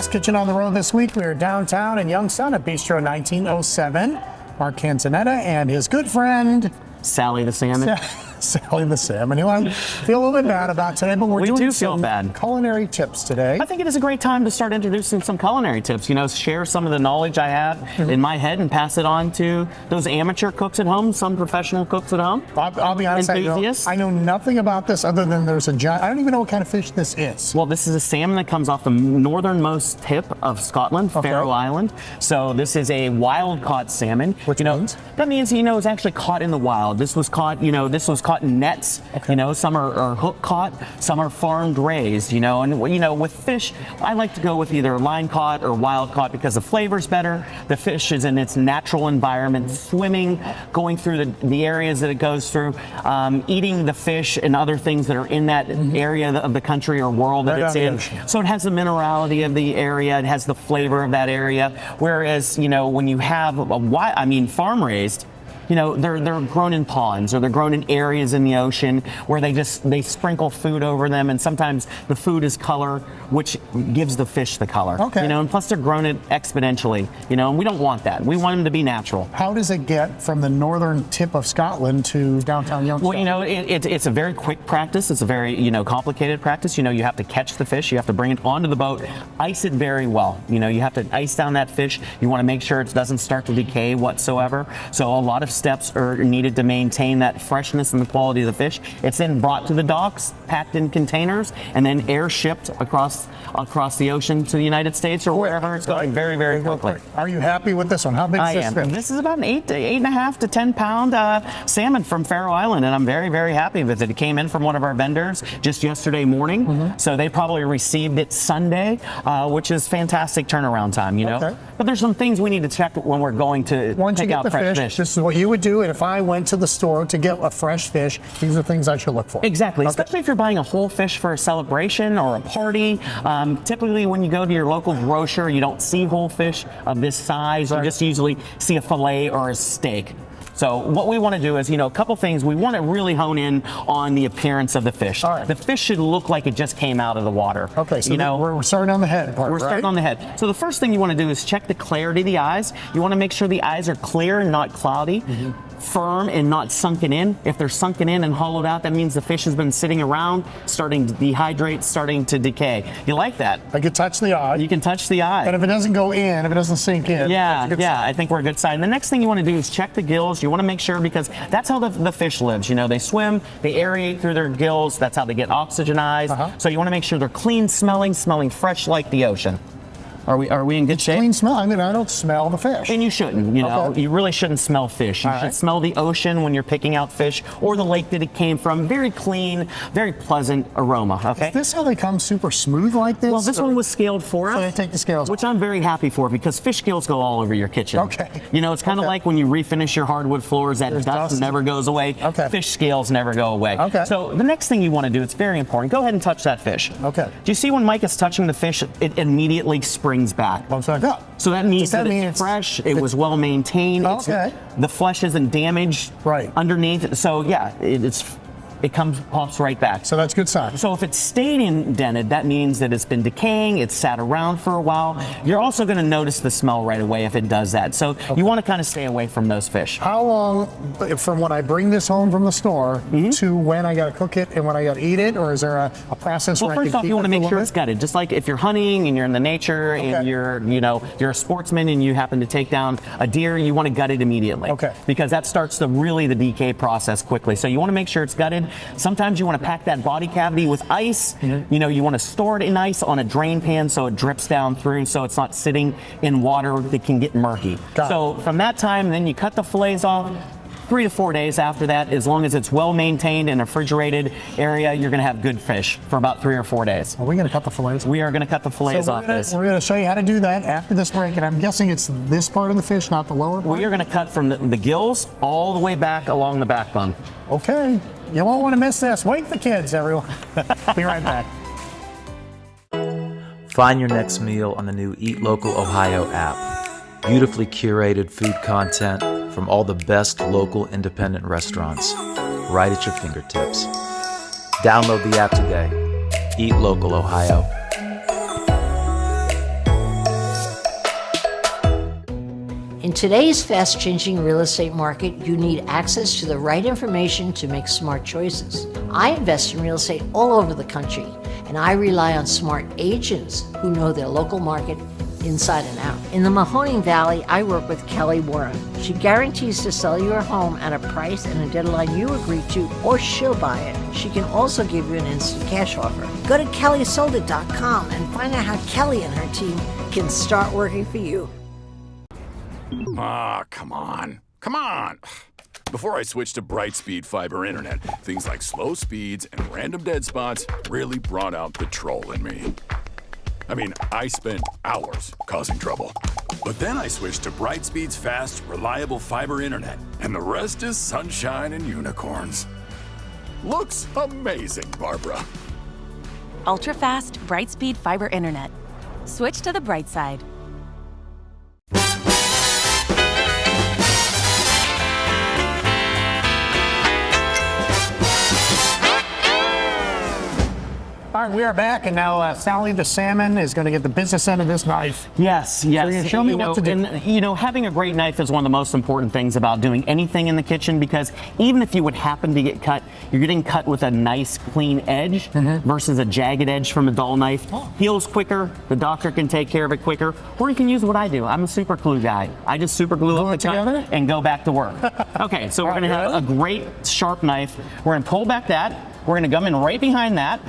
Test Kitchen on the road this week. We are downtown in Youngstown at Bistro 1907. Mark Canzonetta and his good friend Sally the Salmon. Sally the Salmon, who I feel a little bit bad about today, but we're doing some culinary tips today. I think it is a great time to start introducing some culinary tips, you know, share some of the knowledge I have in my head and pass it on to those amateur cooks at home, some professional cooks at home. I'll be honest, I know nothing about this other than there's a giant, I don't even know what kind of fish this is. Well, this is a salmon that comes off the northernmost tip of Scotland, Faroe Island. So this is a wild caught salmon. Which means? That means, you know, it's actually caught in the wild. This was caught, you know, caught in nets. You know, some are hook caught, some are farmed raised, you know, and you know, with fish, I like to go with either line caught or wild caught because the flavor's better. The fish is in its natural environment, swimming, going through the areas that it goes through, eating the fish and other things that are in that area of the country or world that it's in. So it has the minerality of the area, it has the flavor of that area. Whereas, you know, when you have farm raised, you know, they're grown in ponds or they're grown in areas in the ocean where they sprinkle food over them, and sometimes the food is color, which gives the fish the color. Okay. You know, and plus they're grown it exponentially. You know, and we don't want that. We want them to be natural. How does it get from the northern tip of Scotland to downtown Youngstown? Well, you know, it's a very quick practice. It's a very, you know, complicated practice. You know, you have to catch the fish. You have to bring it onto the boat, ice it very well. You know, you have to ice down that fish. You want to make sure it doesn't start to decay whatsoever. So a lot of steps are needed to maintain that freshness and the quality of the fish. It's then brought to the docks, packed in containers, and then air shipped across the ocean to the United States or wherever it's going very, very quickly. Are you happy with this one? How big is this fish? This is about an 8.5 to 10 pound salmon from Faroe Island, and I'm very, very happy with it. It came in from one of our vendors just yesterday morning, so they probably received it Sunday, which is fantastic turnaround time, you know. Okay. But there's some things we need to check when we're going to pick out fresh fish. This is what you would do, and if I went to the store to get a fresh fish, these are things I should look for. Exactly, especially if you're buying a whole fish for a celebration or a party. Typically when you go to your local grocer, you don't see whole fish of this size. You just usually see a fillet or a steak. So what we want to do is, you know, a couple things. We want to really hone in on the appearance of the fish. All right. The fish should look like it just came out of the water. Okay, so you know, we're starting on the head part, We're starting on the head. So the first thing you want to do is check the clarity of the eyes. You want to make sure the eyes are clear and not cloudy. Firm and not sunken in. If they're sunken in and hollowed out, that means the fish has been sitting around, starting to dehydrate, starting to decay. You like that? I can touch the eye. You can touch the eye. And if it doesn't go in, if it doesn't sink in, I think we're a good sign. The next thing you want to do is check the gills. You want to make sure, because that's how the fish lives. You know, they swim, they aerate through their gills. That's how they get oxygenized. So you want to make sure they're clean smelling fresh like the ocean. Are we in good shape? Clean smell. I mean, I don't smell the fish. And you shouldn't, you know. You really shouldn't smell fish. You should smell the ocean when you're picking out fish, or the lake that it came from. Very clean, very pleasant aroma, okay? Is this how they come super smooth like this? Well, this one was scaled for us. So they take the scales which I'm very happy for, because fish scales go all over your kitchen. Okay. You know, it's kind of like when you refinish your hardwood floors, that dust never goes away. Okay. Fish scales never go away. Okay. So the next thing you want to do, it's very important, go ahead and touch that fish. Okay. Do you see when Mike is touching the fish, it immediately springs back? So that means that it's fresh, it was well maintained, the flesh isn't damaged underneath. So yeah, it pops right back. So that's a good sign. So if it stayed indented, that means that it's been decaying, it's sat around for a while. You're also going to notice the smell right away if it does that. So you want to kind of stay away from those fish. How long from when I bring this home from the store to when I got to cook it and when I got to eat it, or is there a process where I can keep it? Well, first off, you want to make sure it's gutted. Just like if you're hunting and you're in the nature and you're a sportsman and you happen to take down a deer, you want to gut it immediately. Okay. Because that starts the decay process quickly. So you want to make sure it's gutted. Sometimes you want to pack that body cavity with ice. You know, you want to store it in ice on a drain pan so it drips down through, so it's not sitting in water that can get murky. So from that time, then you cut the fillets off. 3 to 4 days after that, as long as it's well maintained in a refrigerated area, you're going to have good fish for about 3 or 4 days. Are we going to cut the fillets? We are going to cut the fillets off this. We're going to show you how to do that after this break, and I'm guessing it's this part of the fish, not the lower part? We are going to cut from the gills all the way back along the backbone. Okay. You won't want to miss this. Wake the kids, everyone. Be right back. Find your next meal on the new Eat Local Ohio app. Beautifully curated food content from all the best local independent restaurants, right at your fingertips. Download the app today. Eat Local Ohio. In today's fast-changing real estate market, you need access to the right information to make smart choices. I invest in real estate all over the country, and I rely on smart agents who know their local market inside and out. In the Mahoning Valley, I work with Kelly Warren. She guarantees to sell your home at a price and a deadline you agree to, or she'll buy it. She can also give you an instant cash offer. Go to kellysoldit.com and find out how Kelly and her team can start working for you. Ah, come on. Come on. Before I switched to Brightspeed fiber internet, things like slow speeds and random dead spots really brought out the troll in me. I mean, I spent hours causing trouble. But then I switched to Brightspeed's fast, reliable fiber internet, and the rest is sunshine and unicorns. Looks amazing, Barbara. Ultra-fast, Brightspeed fiber internet. Switch to the bright side. All right, we are back, and now Sally the salmon is going to get the business end of this knife. Yes, yes. So you're gonna show me what to do. And, having a great knife is one of the most important things about doing anything in the kitchen, because even if you would happen to get cut, you're getting cut with a nice, clean edge versus a jagged edge from a dull knife. Heals quicker. The doctor can take care of it quicker. Or you can use what I do. I'm a super glue guy. I just super glue up the cut and go back to work. Okay, so we're going to have a great sharp knife. We're going to pull back that. We're going to come in right behind that.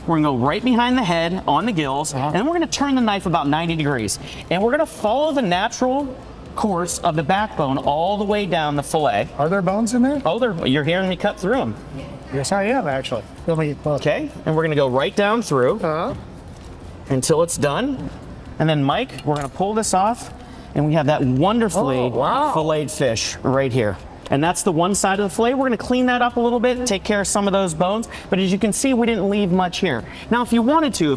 We're gonna go right behind the head on the gills, and then we're gonna turn the knife about 90 degrees. And we're gonna follow the natural course of the backbone all the way down the fillet. Are there bones in there? Oh, you're hearing me cut through them. Yes, I am, actually. Okay, and we're gonna go right down through until it's done. And then, Mike, we're gonna pull this off, and we have that wonderfully filleted fish right here. And that's the one side of the fillet. We're gonna clean that up a little bit, take care of some of those bones. But as you can see, we didn't leave much here. Now, if you wanted to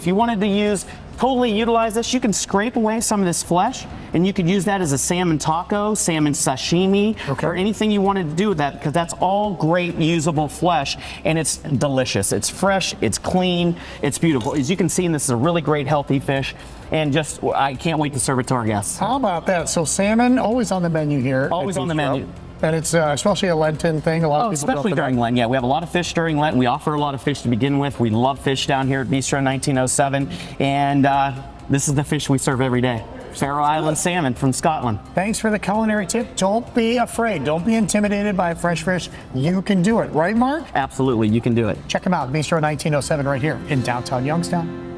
totally utilize this, you can scrape away some of this flesh, and you could use that as a salmon taco, salmon sashimi, or anything you wanted to do with that, because that's all great usable flesh, and it's delicious. It's fresh, it's clean, it's beautiful. As you can see, this is a really great, healthy fish, and I can't wait to serve it to our guests. How about that? So salmon, always on the menu here. Always on the menu. And it's especially a Lenten thing. A lot of people especially during Lent. Yeah, we have a lot of fish during Lent. We offer a lot of fish to begin with. We love fish down here at Bistro 1907, and this is the fish we serve every day. Faroe Island salmon from Scotland. Thanks for the culinary tip. Don't be afraid. Don't be intimidated by fresh fish. You can do it, right, Mark? Absolutely, you can do it. Check them out, Bistro 1907, right here in downtown Youngstown.